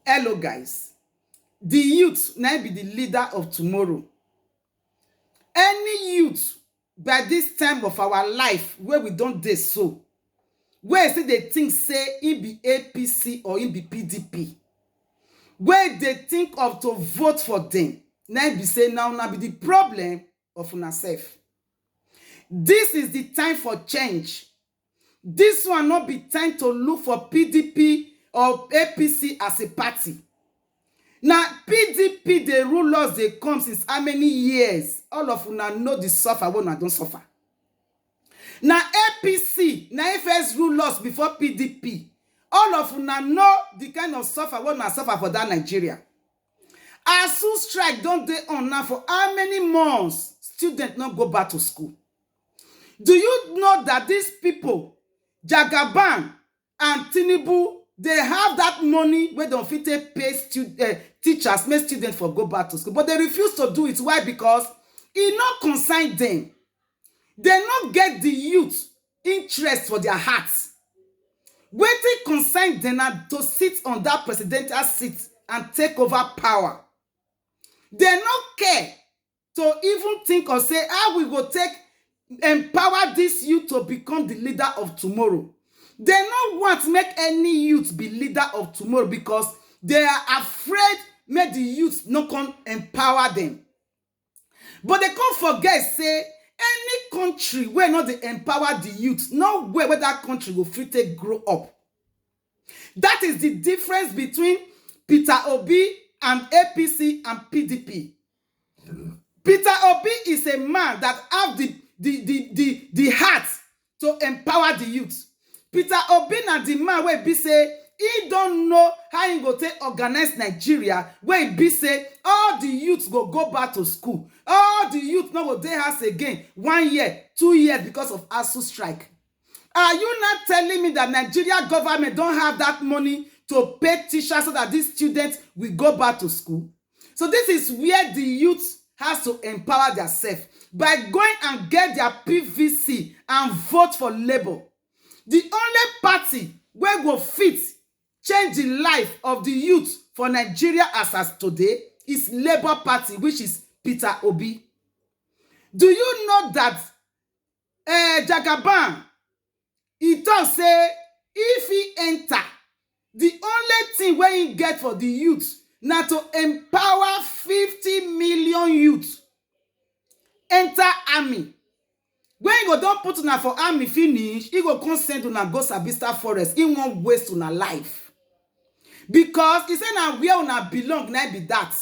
Hello guys, the youth now be the leader of tomorrow. Any youth by this time of our life where we don dey so, where say they think say e be APC or e be PDP, where they think of to vote for them, now be say now be the problem of una sef. This is the time for change. This one not be time to look for PDP or APC as a party. Now PDP dey rule us dey come since how many years? All of una know the suffer wey una don suffer. Now APC na first rule us before PDP. All of una know the kind of suffer wey una suffer for that Nigeria. ASUU strike don dey on now for how many months? Students not go back to school. Do you know that these people, Jagaban and Tinubu, they have that money where they fit take pay teachers, make students for go back to school, but they refuse to do it. Why? Because it not concern them. They not get the youth interest for their hearts. Wetin concern them na to sit on that presidential seat and take over power. They not care to even think or say how we go take empower this youth to become the leader of tomorrow. They don't want to make any youth be leader of tomorrow because they are afraid make the youth not come empower them. But they can't forget say any country where not they empower the youth, no way where that country will free to grow up. That is the difference between Peter Obi and APC and PDP. Peter Obi is a man that have the heart to empower the youth. Peter Obi na the man where be say he don't know how he go take organize Nigeria, where he be say all the youths go back to school. All the youth no go dey house again 1 year, 2 years because of ASUU strike. Are you not telling me that Nigeria government don't have that money to pay teachers so that these students will go back to school? So this is where the youth has to empower themselves by going and get their PVC and vote for Labour. The only party where go fit change the life of the youth for Nigeria as today is Labour Party, which is Peter Obi. Do you know that Jagaban, he talk say if he enter, the only thing where he get for the youth na to empower 50 million youth enter army. When you go don put una for army finish, he go come send una go Sabista Forest. He won't waste una life. Because he say na where una belong na be that.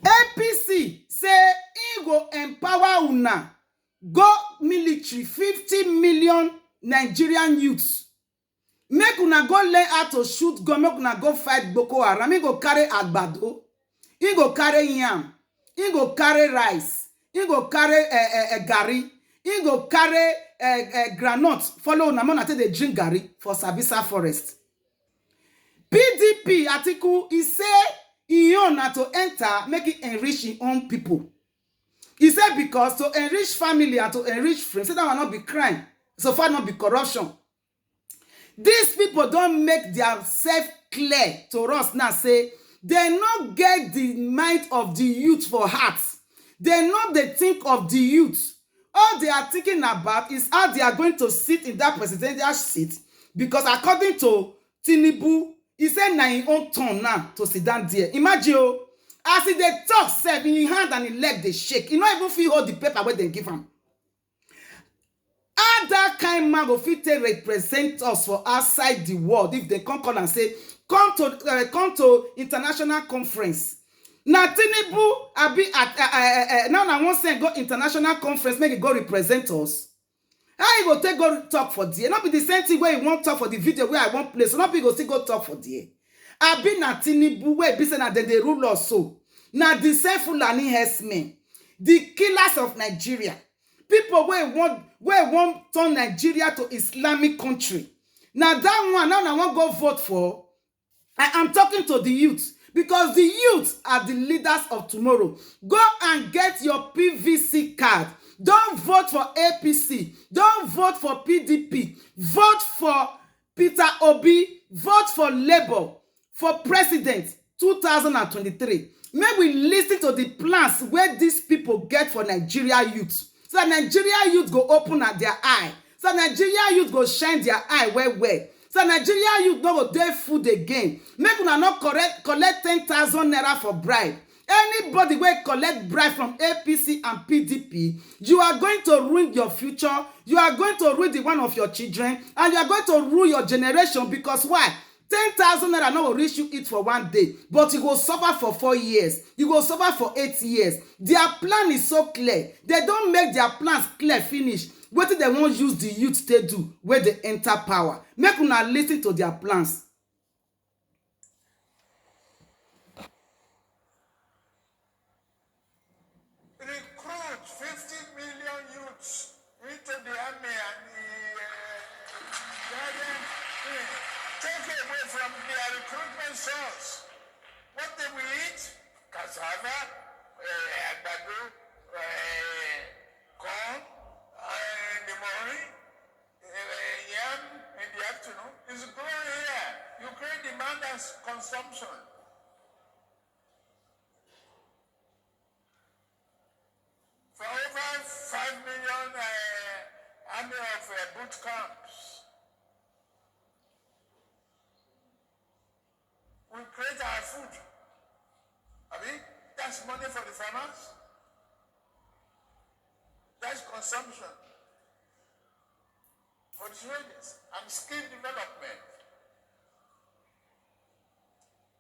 APC say he go empower una go military 50 million Nigerian youths. Make una go learn how to shoot gun, make una go fight Boko Haram. He go carry agbado, he go carry yam, he go carry rice. He go carry garri. He go carry granite. Follow una man until they drink garri for Sabisa Forest. PDP article, he say he own na to enter, make it enrich his own people. He said because to enrich family and to enrich friends, so that will not be crime. So far not be corruption. These people don't make their self clear to us now. Say they not get the mind of the youth for hearts. They know they think of the youth. All they are thinking about is how they are going to sit in that presidential seat. Because according to Tinubu, he said na his own turn now to sit down there. Imagine, as he they talk, self in his hand and his leg they shake. He not even feel hold the paper where they give him. How that kind man go fit represent us for outside the world if they come call and say, come to international conference. Now Tinubu abi now I want say go international conference make it go represent us. How you go take go talk for there? Not be the same thing where you want talk for the video where I want place. So not be go still go talk for there. Abi na Tinubu where be say na they rule us so. Now the same Fulani herdsmen, the killers of Nigeria, people where want turn Nigeria to Islamic country. Now that one now I want go vote for. I am talking to the youth. Because the youth are the leaders of tomorrow. Go and get your PVC card. Don't vote for APC. Don't vote for PDP. Vote for Peter Obi. Vote for Labour. for president 2023. Make we listen to the plans wey these people get for Nigeria youth, so that Nigeria youth go open their eye, so that Nigeria youth go shine their eye well well, so Nigeria youth no go dey food again. Make una no collect 10,000 naira for bribe. Anybody wey collect bribe from APC and PDP, you are going to ruin your future, you are going to ruin the one of your children, and you are going to ruin your generation. Because why? 10,000 naira no go reach you eat for one day, but you go suffer for 4 years, you go suffer for 8 years. Their plan is so clear. They don make their plans clear finish. Wetin dem wan use the youth take do wey dey enter power? Make una lis ten to their plans. Recruit 50 million youths into the army and take away from their recruitment source. What they will eat? Cassava, àgbàdo, corn in the morning, yam in the afternoon. It's growing here. You create demand and consumption. For over 5 million army of boot camps, we create our food. I mean, that's money for the farmers. That's consumption for the traders and skill development.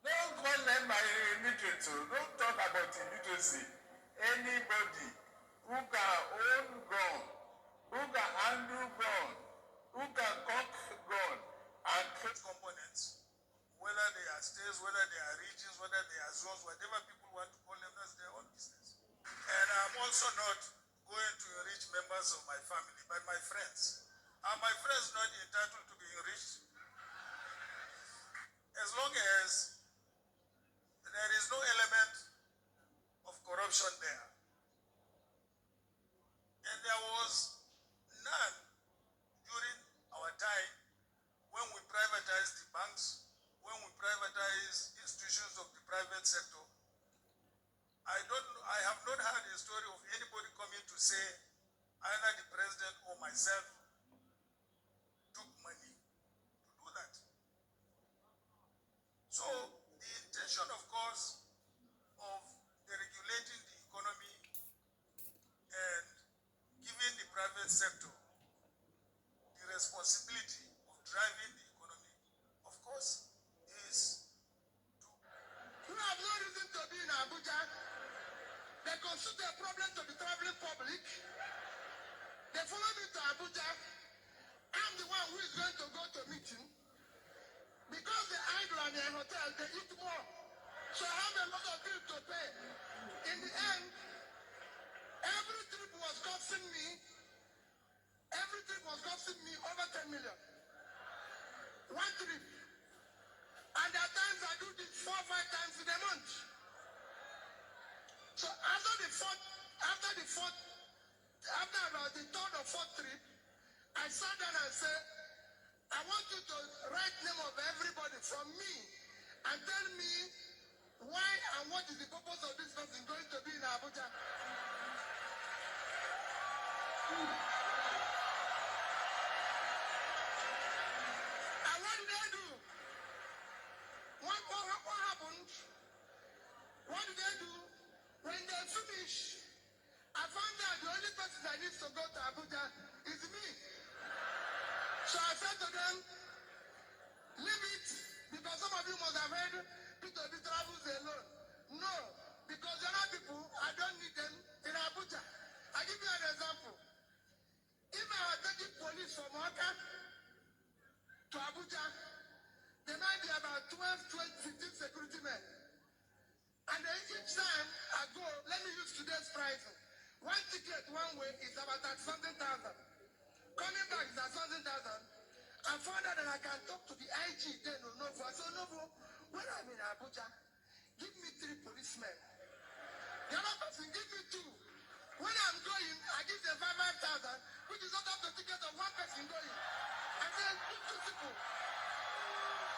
Don't call them my illiterate. Don't talk about illiteracy. Anybody who can own gun, who can handle gun, who can cock gun and create components, whether they are states, whether they are regions, whether they are zones, whatever people want to call them, that's their own business. And I'm also not going to enrich members of my family, but my friends. Are my friends not entitled to be enriched? As long as there is no element of corruption there. And there was none during our time when we privatized the banks, when we privatized institutions of the private sector. I have not heard a story of anybody coming to say either the president or myself took money to do that. So the intention, of course, of deregulating the economy and giving the private sector the responsibility of driving the economy, of course, is to... You have no reason to be in Abuja. They consider a problem to the traveling public. They follow me to Abuja. I'm the one who is going to go to meeting. Because they idle in their hotel, they eat more. So I have a lot of bills to pay. In the end, every trip was costing me over 10 million. One trip. And at times I do this 4 or 5 times in a month. So after about the third or fourth trip, I sat down and said, I want you to write name of everybody from me and tell me why and what is the purpose of this person going to be in Abuja. And what did they do? What happened? What did they do? When they finish, I found out the only person that needs to go to Abuja is me. So I said to them, leave it, because some of you must have heard Peter B travels alone. No, because there are people, I don't need them in Abuja. I give you an example. If I were taking police from Oka to Abuja, there might be about 12, 15 security men. And then each time I go, let me use today's pricing. One ticket one way is about 30,000. Coming back is 30,000. I found out that I can talk to the IG then Novo. I said, Novo, when I'm in Abuja, give me 3 policemen. The other person, give me 2. When I'm going, I give them 5,000, which is not up the ticket of one person going. I said, 2 people.